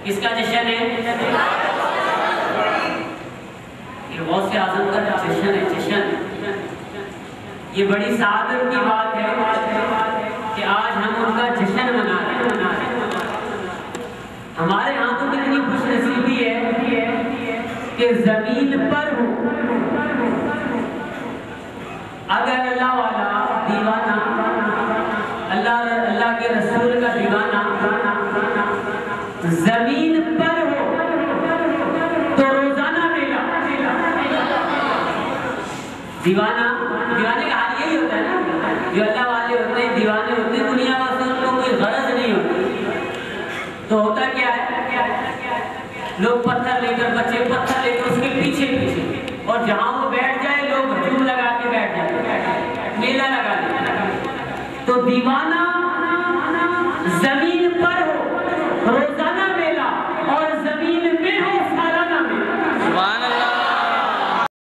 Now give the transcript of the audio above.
کس کا جشن ہے؟ یہ غوث اعظم کا جشن ہے، جشن۔ یہ بڑی سعادت کی بات ہے کہ آج ہم ان کا جشن منا رہے ہیں۔ ہمارے ہاں تو کتنی خوش نصیبی ہے کہ زمین پر ہو اگر اللہ والا دیوانہ، اللہ کے رسول کا دیوانہ زمین پر ہو تو روزانہ میلہ۔ دیوانے کا حال یہی ہوتا ہے نا، جو اللہ والے ہوتے ہیں، دیوانے ہوتے ہیں، دنیا میں سے ان کو کوئی غرض نہیں ہوتی، تو ہوتا کیا ہے، لوگ پتھر لے کر، بچے پتھر لے کر اس کے پیچھے پیچھے، اور جہاں وہ بیٹھ جائے لوگ ہجوم لگا کے بیٹھ جائے، میلہ لگا دیں۔ تو دیوانہ